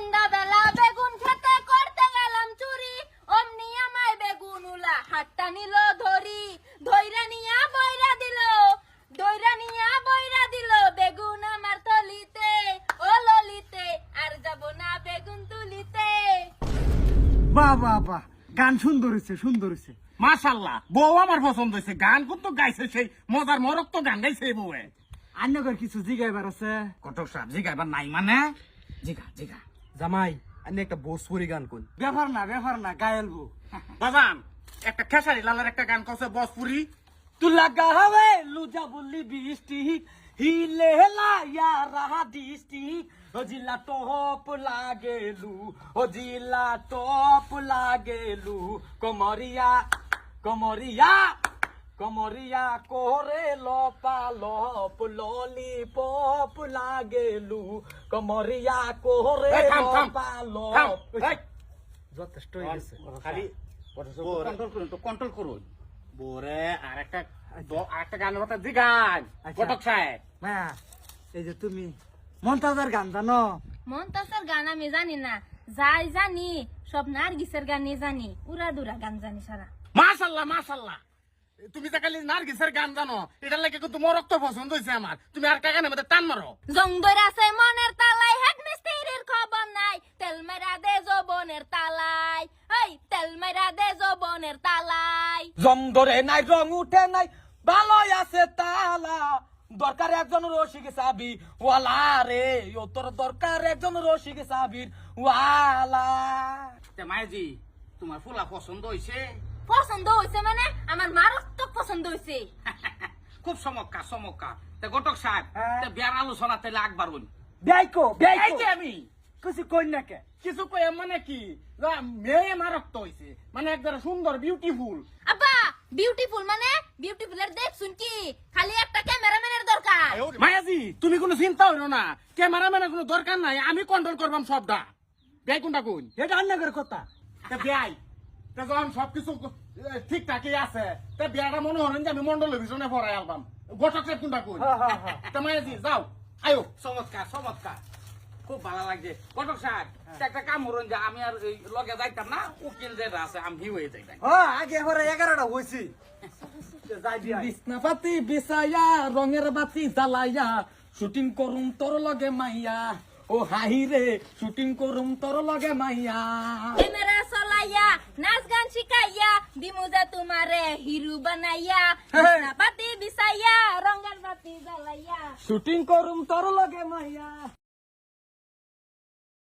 সন্ধ্যাবেলা বেগুন খেতে করতে গেলাম চুরি, অমনি আমায় বেগুন উলা হাতটা নিল ধরি, ধইরা নিয়া বইরা দিল, দইরা নিয়া বইরা দিল বেগুন আমার তলিতে, ও ললিতে আর যাব না বেগুন তুলিতে। বাহ বাহ বাহ, গান সুন্দর হয়েছে, সুন্দর হয়েছে। মাশাআল্লাহ, বউ আমার পছন্দ হয়েছে। গান কিন্তু গাইছে সেই মজার মরক তো গান গাইছে বউয়ে। আন্যগর কিছু জিগাইবার আছে? কটক সাহেব জিগাইবার নাই মানে? জিগা জিগা। জামাই আমি একটা ভোজপুরি গান কোন। ব্যাপার না, গায়েলবো। বাজান একটা খেসারি লালের একটা গান কইছে ভোজপুরি। তু লাগা হবে লুজা বললি বৃষ্টি হিলে লায়া রাহা দৃষ্টি ও জিলা টপ লাগেলু, ও জিলা টপ লাগেলু, কমরিয়া কমরিয়া কমরিয়া করে লপালপ ললিপপ লাগেলু, কমরিয়া করে এই থাম, থাম, থাম। লপালপ। এই, যথেষ্ট হয়ে গেছে। খালি কন্ট্রোল করুন তো, কন্ট্রোল করুন। বোরে আরেকটা গানের কথা জিগান আচ্ছা। কটক সাহেব। হ্যাঁ, এই যে তুমি মন্তাজার গান জানো? মন্তাসের গান আমি জানি না, যাই জানি সব নার্গিসের গানই জানি, উড়াদুরা গান জানি সারা। মাশাআল্লাহ মাশাআল্লাহ, তুমি যে খালি নার্গিসের গান জানো, এটার লাগে কিন্তু মরক তো পছন্দ হয়েছে আমার। তুমি আর কা গানের মধ্যে টান মারো। জঙ্গর আছে মনের তালাই, হেড মিস্ত্রির খবর নাই, তেল মেরা দে যৌবনের তালাই, এই তেল মেরা দে যৌবনের তালাই। জং ধরে নাই রং উঠে নাই ভালোই আছে তালা, দরকার একজন রসিক সাবি ওয়ালা রে, ও তোর দরকার একজন রসিক সাবির ওয়ালা। মায়াজি, তোমার ফুলা পছন্দ হয়েছে? পছন্দ হয়েছে মানে আমার মারাত্মক পছন্দ হয়েছে। খুব চমৎকার চমৎকার। তা ঘটক সাহেব, হ্যাঁ। তা বিয়ার আলোচনা তাহলে আকবার বলি। বেয়াইকো এই যে আমি কিছু কই না কে? কিছু কই মানে কি, মেয়ে মারক্ত হয়েছে, মানে একদম সুন্দর বিউটিফুল। আব্বা বিউটিফুল মানে বিউটিফুলের দেখ শুন কি, খালি একটা ক্যামেরাম্যানের দরকার। মায়াজি, তুমি কোনো চিন্তা হইল না, ক্যামেরাম্যানের কোনো দরকার নাই, আমি কন্ট্রোল করবাম সবটা। বেয়াই কোনটা কোন? এটা আন্যগর কথা। তা বেয়াই, তা যখন সবকিছু ঠিকঠাকই আছে, তা বিয়াটা মনে হলেন যে আমি মন্ডলের পিছনে পড়াই আলবাম। ঘটক সাহেব কোনটা কোন? তা মায়াজি যাও, আয়ো। চমৎকার চমৎকার, খুব ভালো লাগছে। ঘটক সাহেব, তা একটা কাম করুন যে আমি আর এই লগে যাইতাম না, উকিল যেটা আছে আমি হয়ে যাইতাম। আগে পরে 11টা হয়েছি। যাই দিয়া বিছনা পাতি বিছাইয়া রঙের বাতি জ্বালাইয়া শুটিং করুম তোর লগে মাইয়া, ও হাহি রে শুটিং করুম তোর লগে মাইয়া। ক্যামেরা চলাইয়া নাচ গান শিখাইয়া দিমু যে তোমারে হিরো বানাইয়া, পাতি বিছাইয়া রঙের বাতি জ্বালাইয়া। শুটিং করুম তোর লগে মাইয়া।